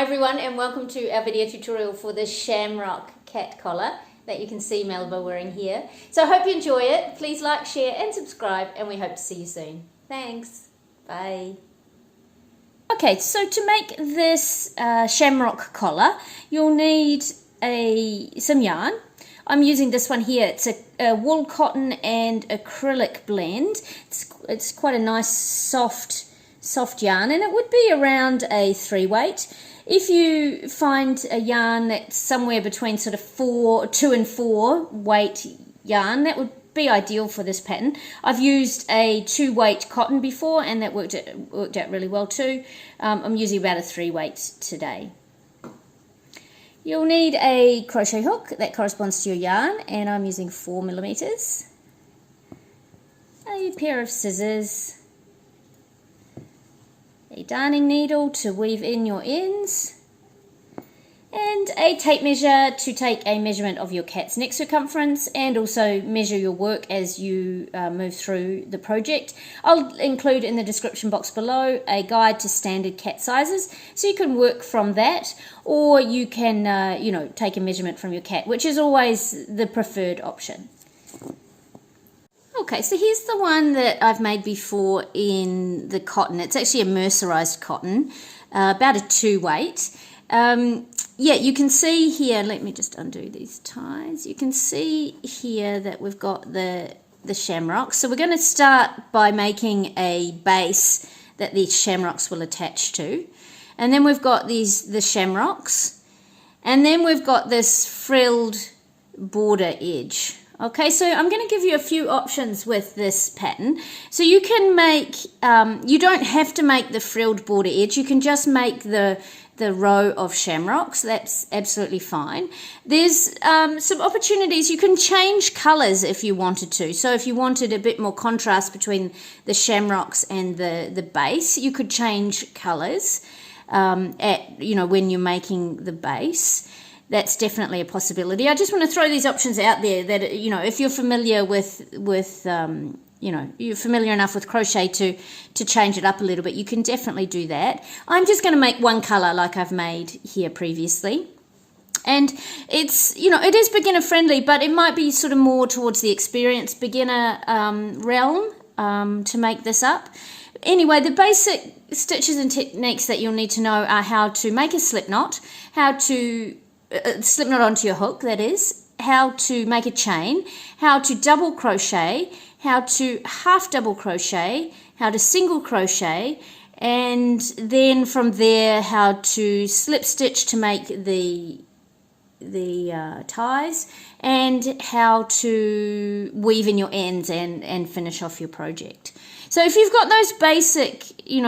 Hi everyone, and welcome to our video tutorial for this Shamrock cat collar that you can see Melba wearing here. So I hope you enjoy it. Please like, share and subscribe, and we hope to see you soon. Thanks. Bye. Okay, so to make this shamrock collar, you'll need some yarn. I'm using this one here. It's a wool, cotton and acrylic blend. It's quite a nice soft yarn, and it would be around a 3 weight. If you find a yarn that's somewhere between sort of 2 and 4 weight yarn, that would be ideal for this pattern. I've used a 2 weight cotton before, and that worked out really well too. I'm using about a 3 weight today. You'll need a crochet hook that corresponds to your yarn, and I'm using 4mm. A pair of scissors, a darning needle to weave in your ends, and a tape measure to take a measurement of your cat's neck circumference and also measure your work as you move through the project. I'll include in the description box below a guide to standard cat sizes, so you can work from that, or you can take a measurement from your cat, which is always the preferred option. Okay, so here's the one that I've made before in the cotton. It's actually a mercerized cotton, about a 2 weight. Yeah, you can see here, let me just undo these ties. You can see here that we've got the shamrocks. So we're going to start by making a base that these shamrocks will attach to. And then we've got the shamrocks. And then we've got this frilled border edge. Okay, so I'm going to give you a few options with this pattern. So you can make, you don't have to make the frilled border edge. You can just make the row of shamrocks. That's absolutely fine. There's some opportunities. You can change colours if you wanted to. So if you wanted a bit more contrast between the shamrocks and the base, you could change colours when you're making the base. That's definitely a possibility. I just want to throw these options out there that, if you're familiar with you're familiar enough with crochet to change it up a little bit, you can definitely do that. I'm just going to make one colour like I've made here previously. And it's, it is beginner friendly, but it might be sort of more towards the experienced beginner realm to make this up. Anyway, the basic stitches and techniques that you'll need to know are how to make a slip knot, how to slip knot onto your hook, that is, how to make a chain, how to double crochet, how to half double crochet, how to single crochet, and then from there how to slip stitch to make the ties, and how to weave in your ends and finish off your project. So if you've got those basic,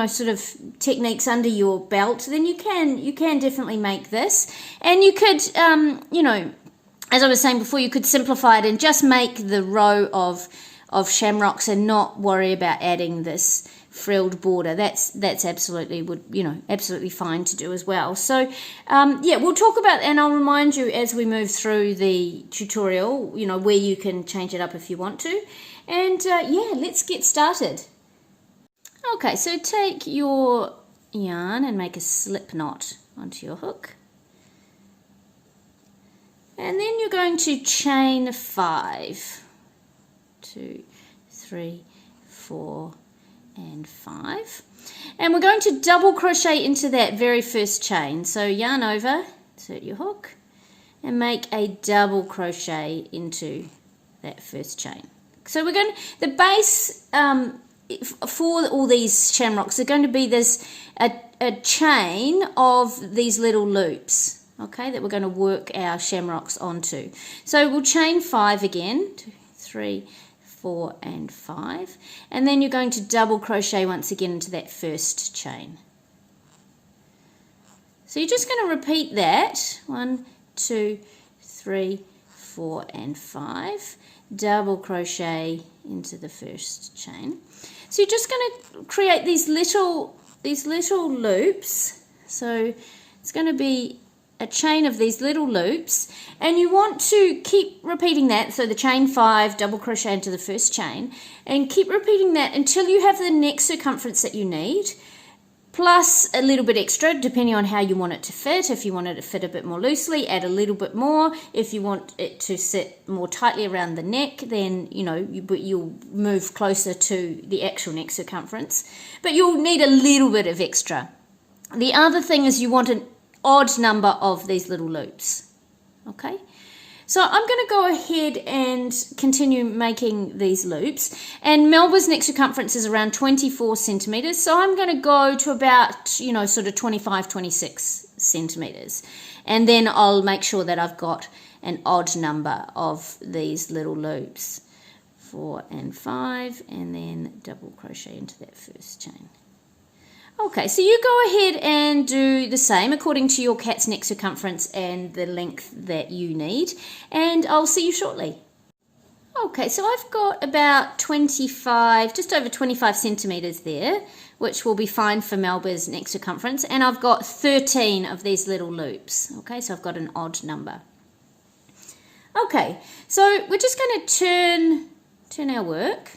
sort of techniques under your belt, then you can definitely make this. And you could, as I was saying before, you could simplify it and just make the row of shamrocks and not worry about adding this frilled border. That's absolutely absolutely fine to do as well. So yeah, we'll talk about, and I'll remind you as we move through the tutorial, where you can change it up if you want to. And yeah, let's get started. Okay, so take your yarn and make a slip knot onto your hook. And then you're going to chain 5. 2, 3, 4, and 5. And we're going to double crochet into that very first chain. So yarn over, insert your hook, and make a double crochet into that first chain. So we're going to, the base for all these shamrocks are going to be a chain of these little loops, okay, that we're going to work our shamrocks onto. So we'll chain 5 again, 2, 3, 4 and 5, and then you're going to double crochet once again into that first chain. So you're just going to repeat that, 1, 2, 3, 4 and 5, double crochet into the first chain. So you're just going to create these little loops. So it's going to be a chain of these little loops, and you want to keep repeating that. So the chain 5, double crochet into the first chain, and keep repeating that until you have the neck circumference that you need. plus a little bit extra depending on how you want it to fit. If you want it to fit a bit more loosely, add a little bit more. If you want it to sit more tightly around the neck, then you'll move closer to the actual neck circumference, but you'll need a little bit of extra. The other thing is you want an odd number of these little loops. Okay, so I'm going to go ahead and continue making these loops, and Melba's neck circumference is around 24 centimeters, so I'm going to go to about sort of 25, 26 centimeters, and then I'll make sure that I've got an odd number of these little loops, 4 and 5, and then double crochet into that first chain. Okay, so you go ahead and do the same according to your cat's neck circumference and the length that you need, and I'll see you shortly. Okay, so I've got about 25, just over 25 centimeters there, which will be fine for Melba's neck circumference, and I've got 13 of these little loops. Okay, so I've got an odd number. Okay, so we're just going to turn our work.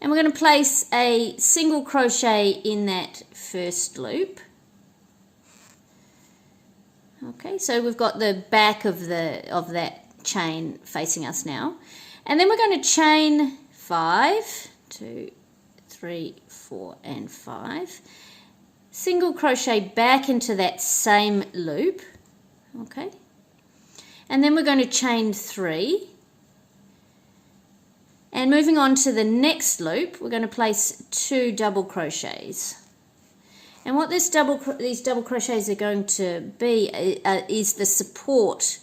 And we're going to place a single crochet in that first loop. Okay, so we've got the back of that chain facing us now. And then we're going to chain 5, 2, 3, 4, and 5. Single crochet back into that same loop. Okay. And then we're going to chain 3. And moving on to the next loop, we're going to place 2 double crochets. And what these double crochets are going to be is the support,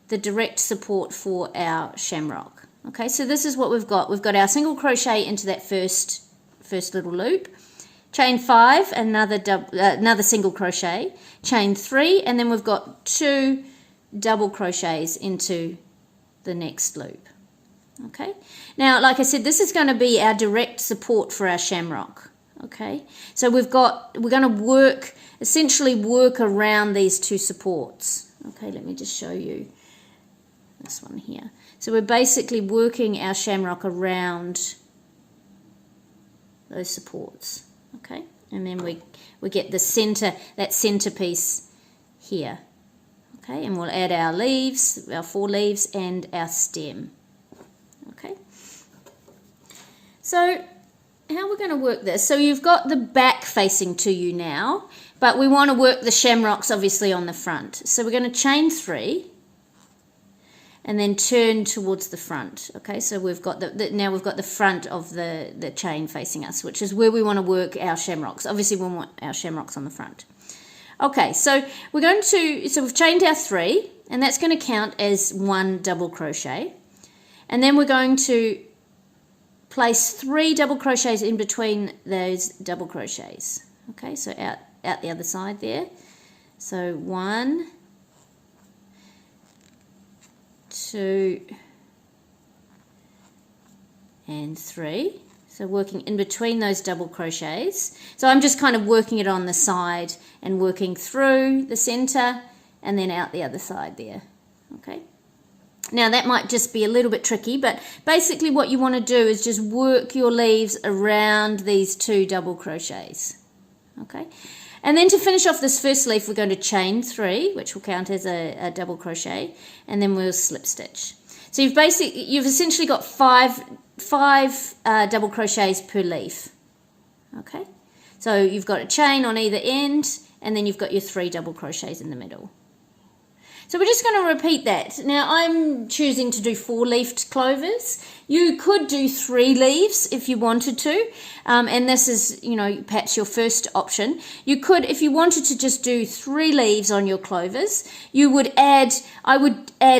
the direct support for our shamrock. Okay, so this is what we've got. We've got our single crochet into that first little loop, chain 5, another single crochet, chain 3, and then we've got 2 double crochets into the next loop. Okay, now like I said, this is going to be our direct support for our shamrock. Okay, so we're going to essentially work around these 2 supports. Okay, let me just show you this one here. So we're basically working our shamrock around those supports. Okay, and then we get the center, that center piece here. Okay, and we'll add our leaves, our 4 leaves, and our stem. Okay, so how we're going to work this, so you've got the back facing to you now, but we want to work the shamrocks obviously on the front. So we're going to chain 3 and then turn towards the front. Okay, so we've got now we've got the front of the chain facing us, which is where we want to work our shamrocks. Obviously we want our shamrocks on the front. Okay, so we've chained our 3, and that's going to count as 1 double crochet. And then we're going to place 3 double crochets in between those double crochets. Okay, so out the other side there. So 1, 2, and 3. So working in between those double crochets. So I'm just kind of working it on the side and working through the center and then out the other side there. Okay. Now that might just be a little bit tricky, but basically what you want to do is just work your leaves around these 2 double crochets. Okay, and then to finish off this first leaf, we're going to chain 3, which will count as a double crochet, and then we'll slip stitch. So you've essentially got five double crochets per leaf. Okay, so you've got a chain on either end, and then you've got your 3 double crochets in the middle. So we're just going to repeat that. Now I'm choosing to do 4-leafed clovers. You could do 3 leaves if you wanted to, and this is, perhaps your first option. You could, if you wanted to just do 3 leaves on your clovers, I would add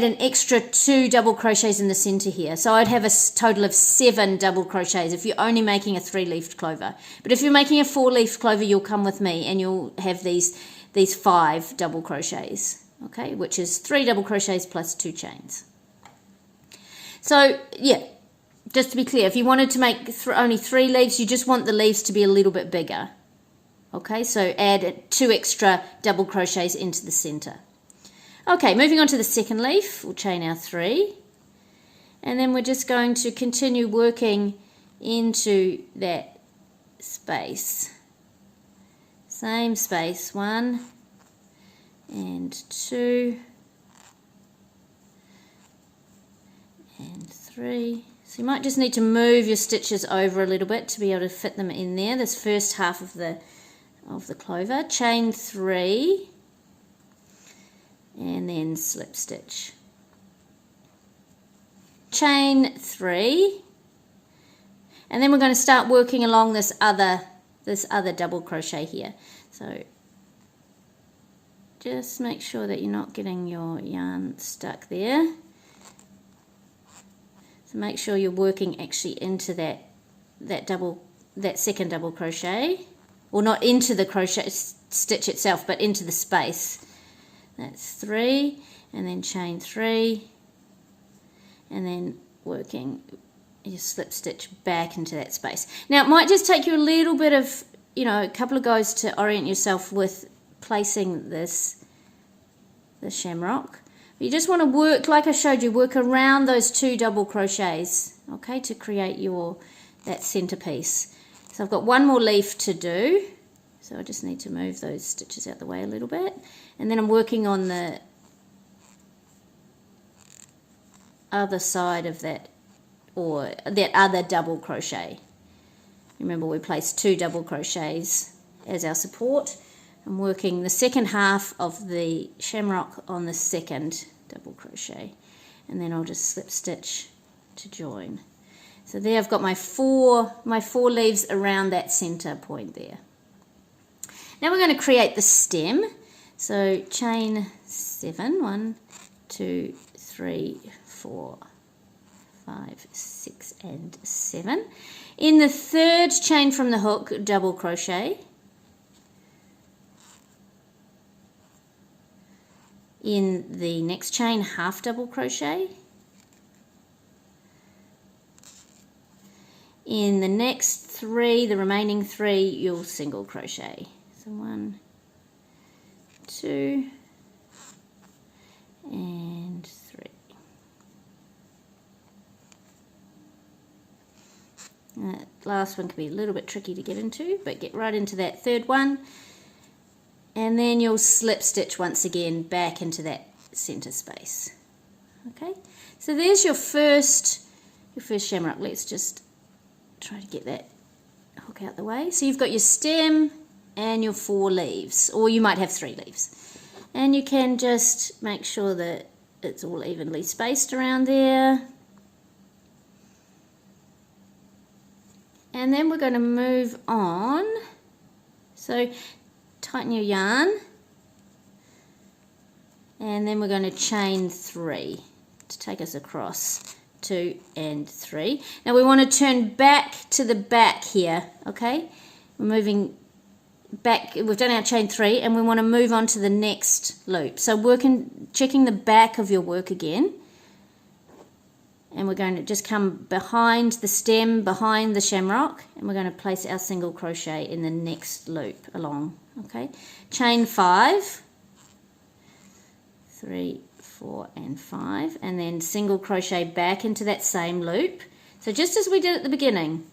an extra 2 double crochets in the center here. So I'd have a total of 7 double crochets if you're only making a 3-leafed clover. But if you're making a 4-leafed clover, you'll come with me and you'll have these 5 double crochets. Okay, which is 3 double crochets plus 2 chains. So yeah, just to be clear, if you wanted to make only 3 leaves, you just want the leaves to be a little bit bigger. Okay, so add 2 extra double crochets into the center. Okay, moving on to the second leaf, we'll chain our 3, and then we're just going to continue working into that space. same space, 1 and 2 and 3. So you might just need to move your stitches over a little bit to be able to fit them in there, this first half of the clover. Chain 3 and then slip stitch. Chain 3, and then we're going to start working along this other double crochet here. So just make sure that you're not getting your yarn stuck there. So make sure you're working actually into that second double crochet, or not into the crochet stitch itself, but into the space. That's 3, and then chain 3, and then working your slip stitch back into that space. Now it might just take you a little bit of, a couple of goes to orient yourself with placing the shamrock. You just want to work, like I showed you, work around those 2 double crochets, okay, to create that centerpiece. So I've got one more leaf to do, so I just need to move those stitches out the way a little bit, and then I'm working on the other side of that, or that other double crochet. Remember, we placed 2 double crochets as our support. I'm working the second half of the shamrock on the second double crochet, and then I'll just slip stitch to join. So there I've got my four leaves around that center point there. Now we're going to create the stem. So chain 7, 1, 2, 3, 4, 5, 6 and 7. In the third chain from the hook, double crochet. In the next chain, half double crochet. In the next 3, the remaining 3, you'll single crochet. So 1, 2 and 3. That last one can be a little bit tricky to get into, but get right into that third one. And then you'll slip stitch once again back into that center space. Okay, so there's your first shamrock. Let's just try to get that hook out the way. So you've got your stem and your 4 leaves, or you might have 3 leaves. And you can just make sure that it's all evenly spaced around there. And then we're going to move on. So tighten your yarn, and then we're going to chain 3 to take us across 2 and 3. Now we want to turn back to the back here, okay? We're moving back, we've done our chain 3, and we want to move on to the next loop. So checking the back of your work again, and we're going to just come behind the stem, behind the shamrock, and we're going to place our single crochet in the next loop along. Okay, chain 5, 3, 4 and 5, and then single crochet back into that same loop. So just as we did at the beginning.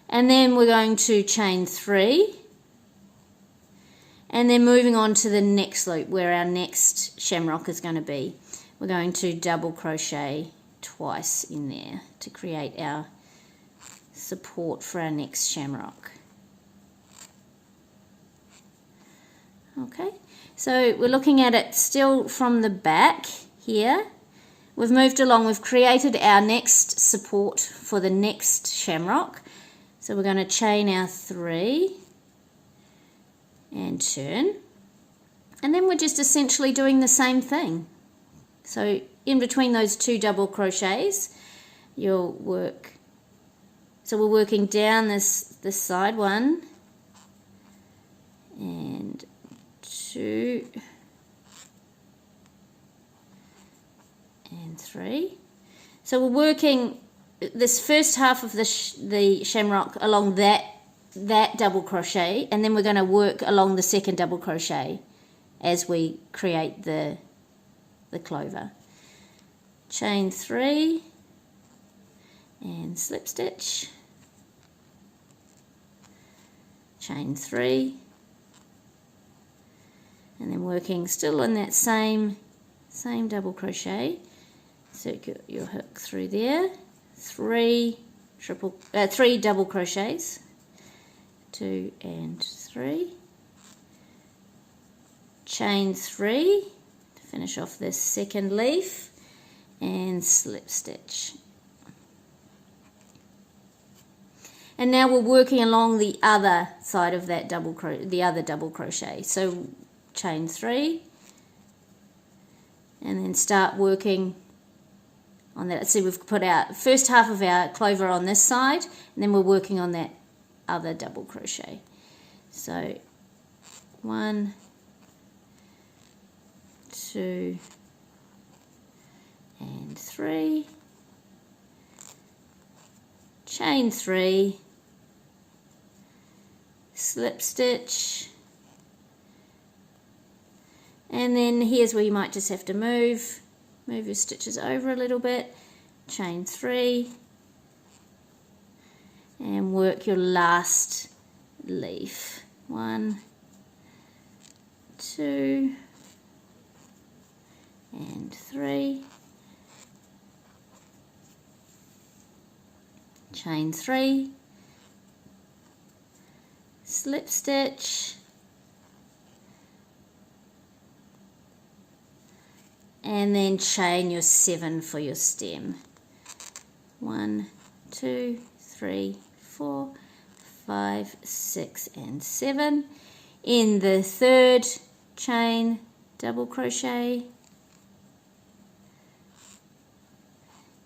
And then we're going to chain 3, and then moving on to the next loop where our next shamrock is going to be. We're going to double crochet twice in there to create our support for our next shamrock. Okay, so we're looking at it still from the back here. We've moved along, we've created our next support for the next shamrock. So we're going to chain our 3 and turn, and then we're just essentially doing the same thing. So in between those 2 double crochets, you'll work. So we're working down this side, 1 and 2 and 3. So we're working this first half of the shamrock along that double crochet, and then we're going to work along the second double crochet as we create the clover. Chain 3 and slip stitch, chain 3, and then working still on that same double crochet, circle your hook through there, 3 double crochets, 2 and 3, chain 3 to finish off this second leaf, and slip stitch. And now we're working along the other side of that double crochet. So chain 3, and then start working on that. See, we've put our first half of our clover on this side, and then we're working on that other double crochet. So 1, 2 and 3, chain 3, slip stitch, and then here's where you might just have to move your stitches over a little bit, chain 3, and work your last leaf. 1, 2 and 3, chain 3, slip stitch, and then chain your 7 for your stem. 1, 2, 3, 4, 5, 6 and 7. In the third chain, double crochet.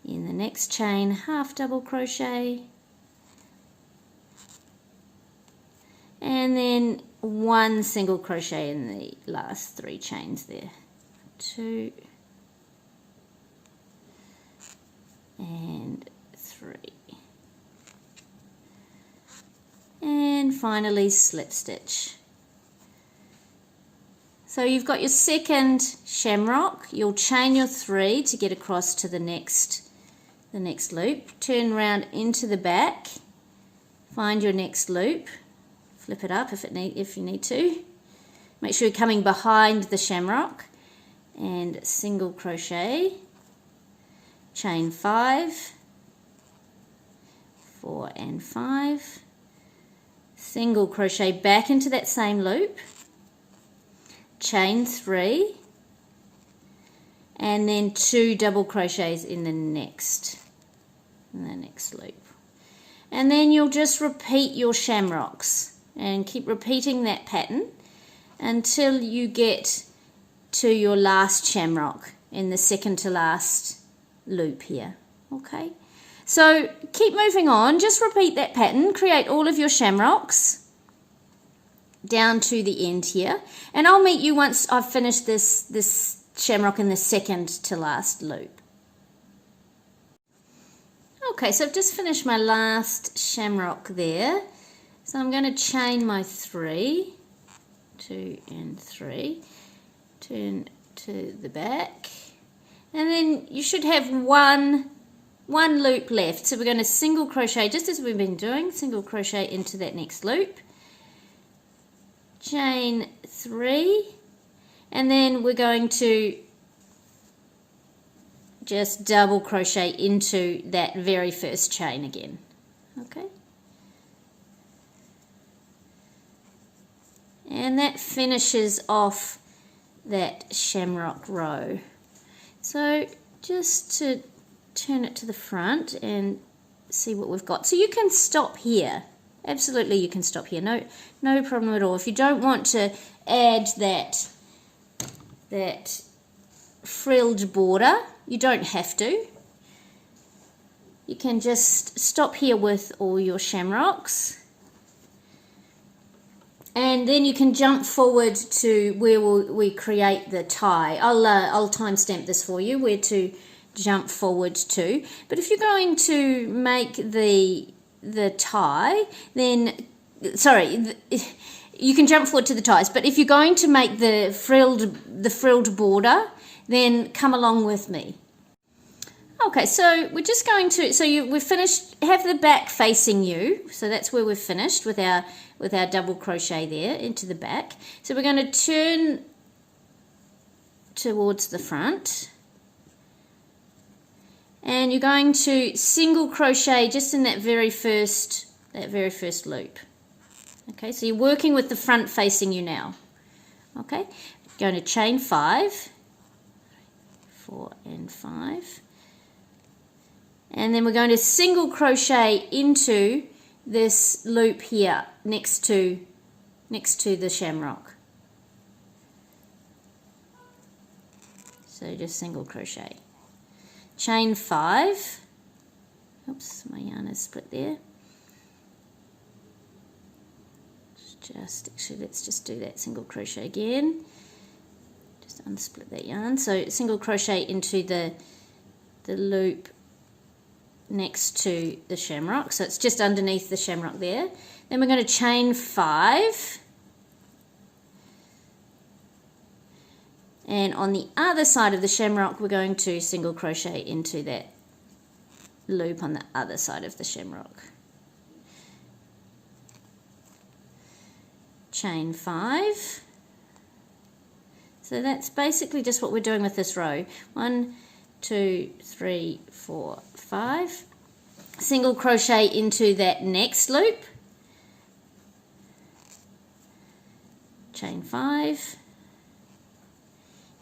In the next chain, half double crochet, and then 1 single crochet in the last 3 chains there. 2 and 3, and finally slip stitch. So you've got your second shamrock. You'll chain your 3 to get across to the next loop, turn around into the back, find your next loop, flip it up if you need to, make sure you're coming behind the shamrock, and single crochet, chain 5, 4 and 5, single crochet back into that same loop, chain 3, and then 2 double crochets in the next loop. And then you'll just repeat your shamrocks and keep repeating that pattern until you get to your last shamrock in the second to last loop here. Okay, so keep moving on, just repeat that pattern, create all of your shamrocks down to the end here, and I'll meet you once I've finished this shamrock in the second to last loop. Okay, so I've just finished my last shamrock there, so I'm going to chain my 3, 2 and 3, turn to the back, and then you should have one loop left. So we're going to single crochet just as we've been doing, single crochet into that next loop, chain 3, and then we're going to just double crochet into that very first chain again. Okay, and that finishes off that shamrock row. So just to turn it to the front and see what we've got. So you can stop here. Absolutely, you can stop here. No problem at all. If you don't want to add that frilled border, you don't have to. You can just stop here with all your shamrocks, and then you can jump forward to where we create the tie. I'll timestamp this for you, where to jump forward to. But if you're going to make the tie, then you can jump forward to the ties. But if you're going to make the frilled border, then come along with me. Okay, so we're just going to, we've finished, have the back facing you, so that's where we've finished with our with our double crochet there into the back. So we're going to turn towards the front, and you're going to single crochet just in that very first loop. Okay, so you're working with the front facing you now. Okay, going to chain 5, 4 and 5, and then we're going to single crochet into this loop here next to the shamrock. So just single crochet, chain 5, oops, my yarn is split there. Actually, let's just do that single crochet again, just unsplit that yarn. So single crochet into the loop next to the shamrock, so it's just underneath the shamrock there. Then we're going to chain 5, and on the other side of the shamrock we're going to single crochet into that loop on the other side of the shamrock. Chain 5. So that's basically just what we're doing with this row. 1, 2, 3, 4, 5. Single crochet into that next loop. Chain 5,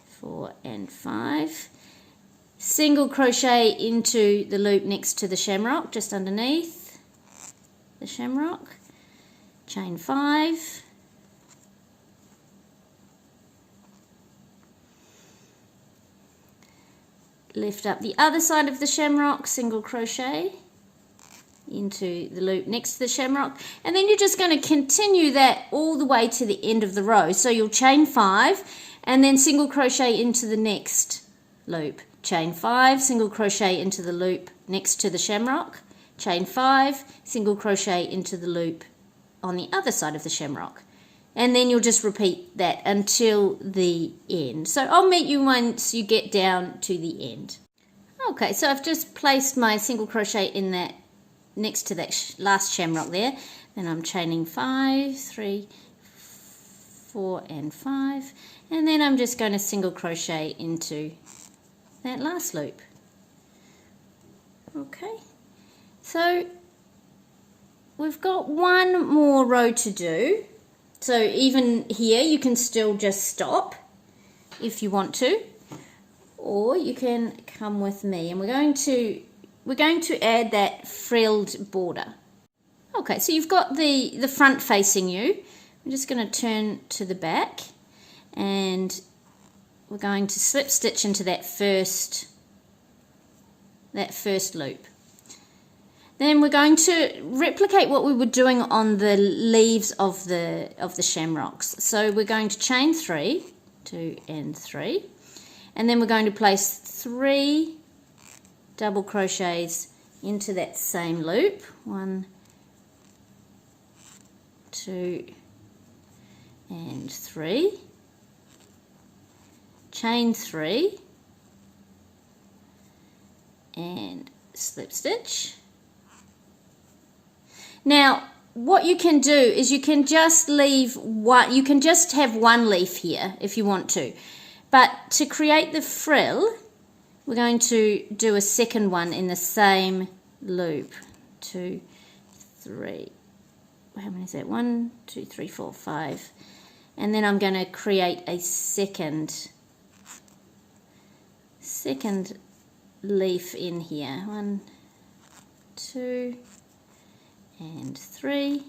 4 and 5. Single crochet into the loop next to the shamrock, just underneath the shamrock. Chain 5. Lift up the other side of the shamrock, single crochet into the loop next to the shamrock, and then you're just going to continue that all the way to the end of the row. So you'll chain 5 and then single crochet into the next loop, chain 5, single crochet into the loop next to the shamrock, chain 5, single crochet into the loop on the other side of the shamrock. And then you'll just repeat that until the end. So I'll meet you once you get down to the end. Okay, so I've just placed my single crochet in that next to that last shamrock there. Then I'm chaining 5, 3, 4 and 5. And then I'm just going to single crochet into that last loop. Okay, so we've got one more row to do. So even here you can still just stop if you want to, or you can come with me, and we're going to add that frilled border. Okay, so you've got the front facing you. I'm just going to turn to the back, and we're going to slip stitch into that first loop. Then we're going to replicate what we were doing on the leaves of the shamrocks. So we're going to chain 3, 2 and 3, and then we're going to place 3 double crochets into that same loop. 1, 2 and 3. Chain 3 and slip stitch. Now, what you can do is you can just leave one, you can just have one leaf here if you want to. But to create the frill, we're going to do a second one in the same loop. 2, 3, how many is that? 1, 2, 3, 4, 5. And then I'm going to create a second leaf in here. 1, 2 and 3.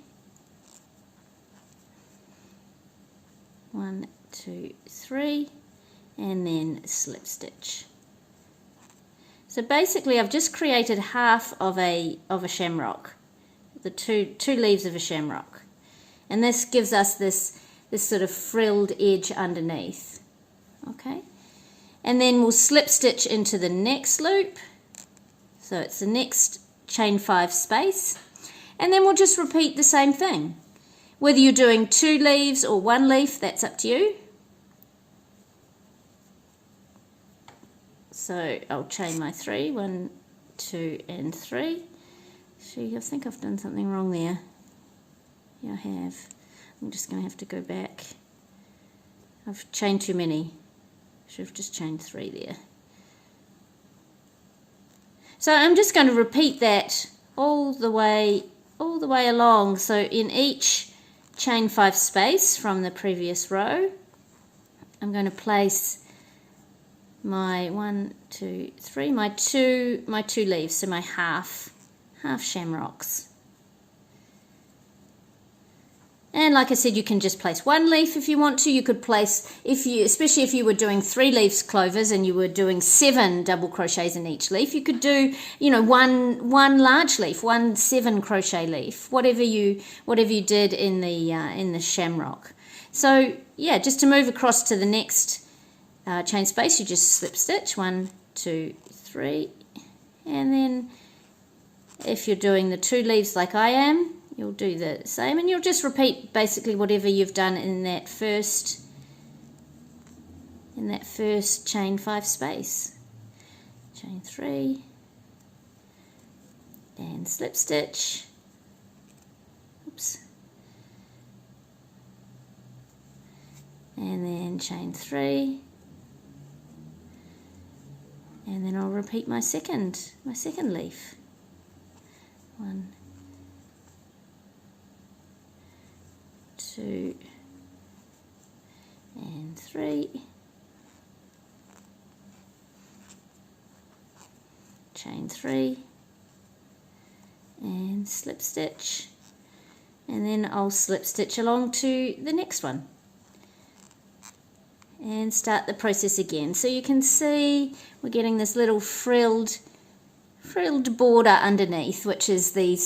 1, 2, 3, and then slip stitch. So basically I've just created half of a shamrock, the two leaves of a shamrock, and this gives us this sort of frilled edge underneath. Okay, and then we'll slip stitch into the next loop, so it's the next chain 5 space. And then we'll just repeat the same thing. Whether you're doing 2 leaves or 1 leaf, that's up to you. So I'll chain my 3, 1, 2 and 3. See, I think I've done something wrong there. Yeah, I have. I'm just going to have to go back. I've chained too many. Should have just chained 3 there. So I'm just going to repeat that all the way along. So in each chain 5 space from the previous row, I'm going to place my 1, 2, 3, my two leaves, so my half shamrocks. And like I said, you can just place 1 leaf if you want to. You could place, especially if you were doing 3 leaves clovers and you were doing 7 double crochets in each leaf, you could do, one large leaf, 1 7 crochet leaf, whatever you did in the shamrock. So yeah, just to move across to the next chain space, you just slip stitch 1, 2, 3, and then if you're doing the 2 leaves like I am, you'll do the same, and you'll just repeat basically whatever you've done in that first chain 5 space. Chain 3 and slip stitch. Oops. And then chain 3, and then I'll repeat my second leaf. 1, 2, and 3, chain 3, and slip stitch, and then I'll slip stitch along to the next one and start the process again. So you can see we're getting this little frilled border underneath, which is they're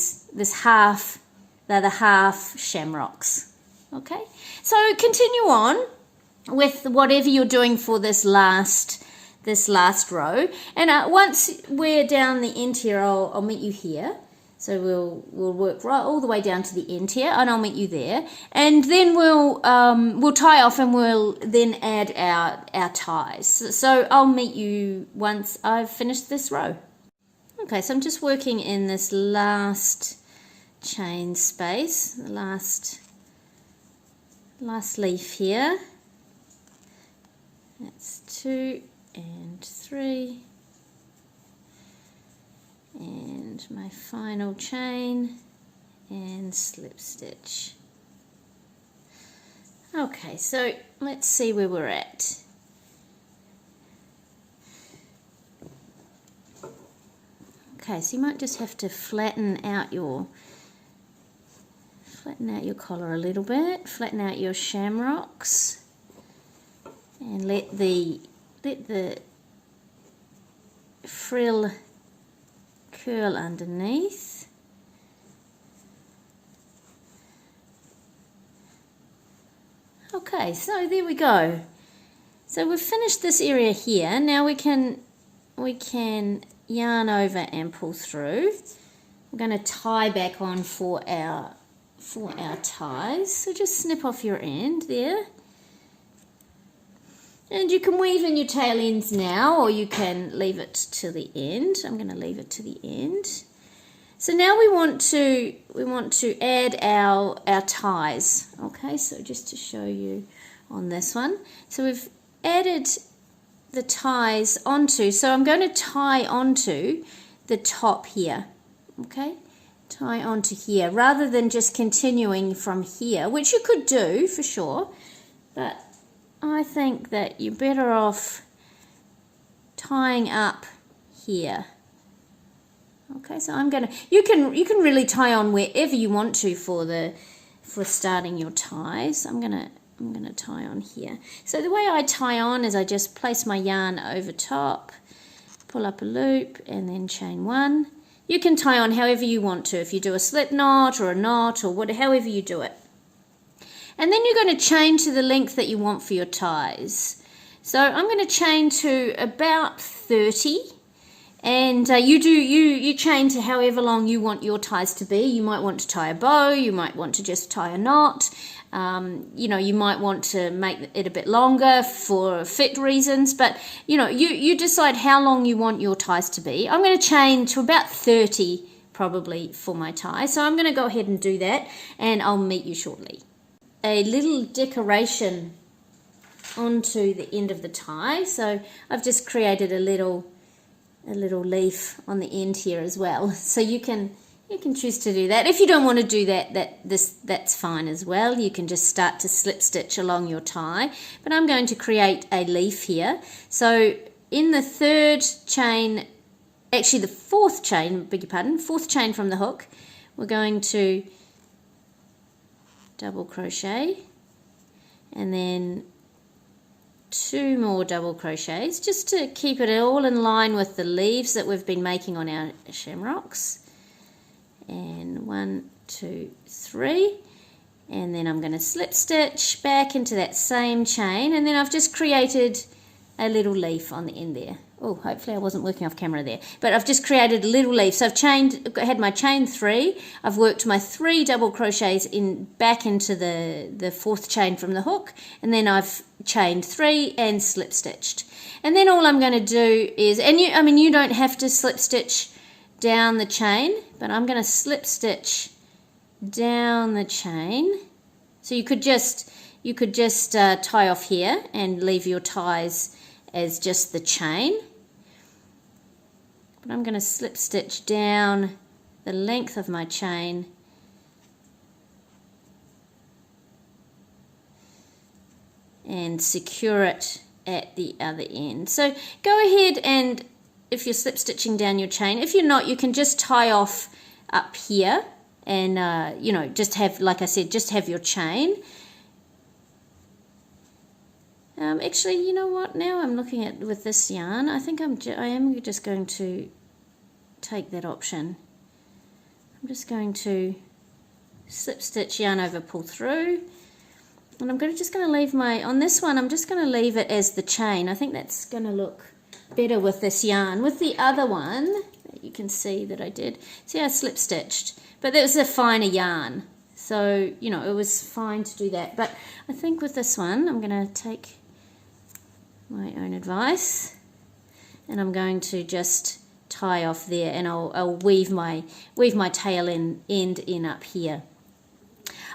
the half shamrocks. Okay, so continue on with whatever you're doing for this last row, and once we're down the end here, I'll meet you here. So we'll work right all the way down to the end here, and I'll meet you there, and then we'll tie off, and we'll then add our ties. So I'll meet you once I've finished this row. Okay, so I'm just working in this last chain space, the last leaf here. That's 2 and 3, and my final chain and slip stitch. Okay, so let's see where we're at. Okay, so you might just have to flatten out your collar a little bit, flatten out your shamrocks, and let the frill curl underneath. Okay, so there we go. So we've finished this area here. Now we can yarn over and pull through. We're going to tie back on for our ties. So just snip off your end there. And you can weave in your tail ends now, or you can leave it to the end. I'm going to leave it to the end. So now we want to add our ties. Okay, so just to show you on this one. So we've added the ties onto, so I'm going to tie onto the top here. Okay, tie onto here rather than just continuing from here, which you could do for sure, but I think that you're better off tying up here. Okay, so I'm gonna, you can really tie on wherever you want to for starting your ties. I'm gonna tie on here. So the way I tie on is I just place my yarn over top, pull up a loop, and then chain 1. You can tie on however you want to, if you do a slip knot or a knot or whatever, however you do it. And then you're going to chain to the length that you want for your ties. So I'm going to chain to about 30. And you chain to however long you want your ties to be. You might want to tie a bow, you might want to just tie a knot, you might want to make it a bit longer for fit reasons, but you decide how long you want your ties to be. I'm going to chain to about 30 probably for my tie. So I'm going to go ahead and do that, and I'll meet you shortly. A little decoration onto the end of the tie. So I've just created a little leaf on the end here as well. So you can choose to do that. If you don't want to do that, that's fine as well. You can just start to slip stitch along your tie. But I'm going to create a leaf here. So in the third chain, actually the fourth chain, beg your pardon, fourth chain from the hook, we're going to double crochet and then 2 more double crochets just to keep it all in line with the leaves that we've been making on our shamrocks. And 1, 2, 3, and then I'm going to slip stitch back into that same chain, and then I've just created a little leaf on the end there. Oh, hopefully I wasn't working off camera there, but I've just created a little leaf. So I've had my chain 3, I've worked my 3 double crochets back into the fourth chain from the hook, and then I've chained 3 and slip stitched. And then all I'm going to do is, you don't have to slip stitch down the chain, but I'm going to slip stitch down the chain. So you could just tie off here and leave your ties as just the chain, but I'm going to slip stitch down the length of my chain and secure it at the other end. So go ahead, and if you're slip stitching down your chain, if you're not, you can just tie off up here and just have, like I said, just have your chain. Actually, you know what, now I'm looking at with this yarn, I think I am just going to take that option. I'm just going to slip stitch, yarn over, pull through, and I'm just going to leave on this one, I'm just going to leave it as the chain. I think that's going to look better with this yarn. With the other one, you can see that I did, see I slip stitched, but that was a finer yarn, so it was fine to do that. But I think with this one, I'm going to take my own advice, and I'm going to just tie off there, and I'll weave my tail end in up here.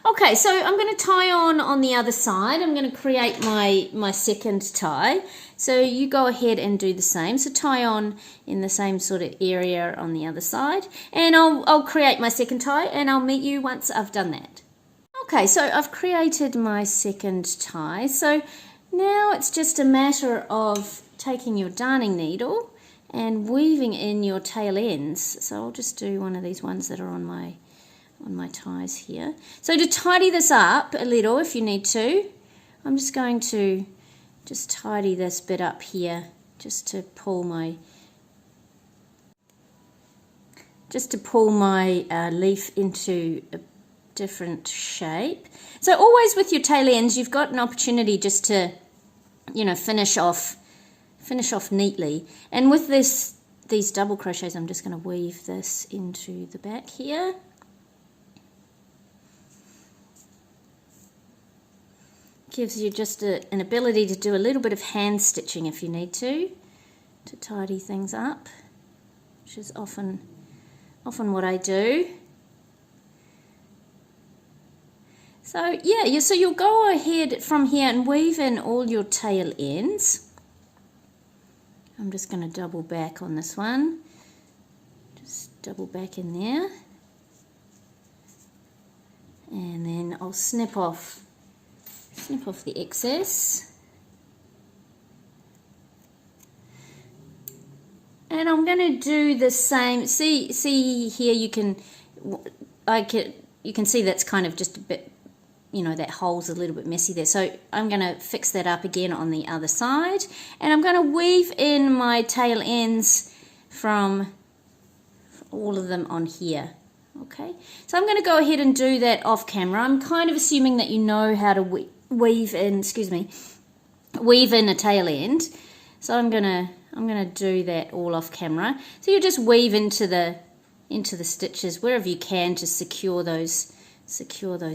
Okay, so I'm going to tie on the other side. I'm going to create my second tie. So you go ahead and do the same. So tie on in the same sort of area on the other side, and I'll create my second tie, and I'll meet you once I've done that. Okay, so I've created my second tie. So now it's just a matter of taking your darning needle and weaving in your tail ends. So I'll just do one of these ones that are on my ties here. So to tidy this up a little, if you need to, I'm just going to just tidy this bit up here, just to pull my leaf into a different shape. So always with your tail ends, you've got an opportunity just to finish off neatly. And with these double crochets, I'm just going to weave this into the back here. Gives you just an ability to do a little bit of hand stitching if you need to tidy things up, which is often what I do. So yeah, so you'll go ahead from here and weave in all your tail ends. I'm just going to double back on this one, just double back in there, and then I'll snip off the excess, and I'm going to do the same. See here, you can see that's kind of just a bit, that hole's a little bit messy there. So I'm going to fix that up again on the other side, and I'm going to weave in my tail ends from all of them on here. Okay, so I'm going to go ahead and do that off camera. I'm kind of assuming that you know how to weave in a tail end. So I'm gonna do that all off camera. So you just weave into the stitches wherever you can to secure those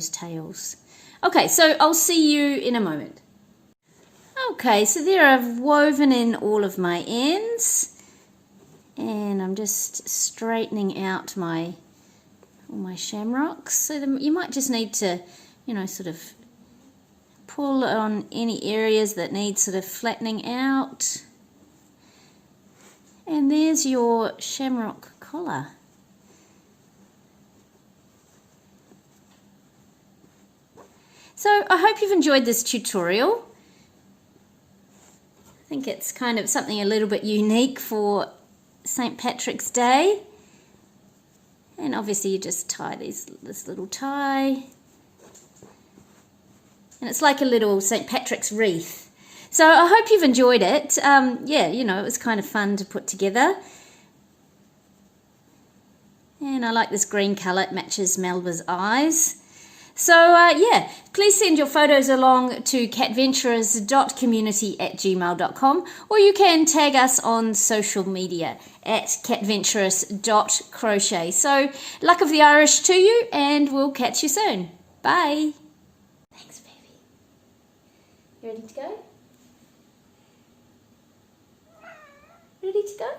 tails. Okay, so I'll see you in a moment. Okay, so there I've woven in all of my ends, And I'm just straightening out all my shamrocks. So you might just need to, you know, sort of pull on any areas that need sort of flattening out. And there's your shamrock collar. So I hope you've enjoyed this tutorial. I think it's kind of something a little bit unique for St. Patrick's Day. And obviously you just tie this little tie. And it's like a little St. Patrick's wreath. So I hope you've enjoyed it. Yeah, you know, it was kind of fun to put together. And I like this green colour, it matches Melba's eyes. So yeah, please send your photos along to catventurers.community@gmail.com, or you can tag us on social media at catventurous.crochet. So luck of the Irish to you, and we'll catch you soon. Bye. Thanks, baby. You ready to go? Ready to go?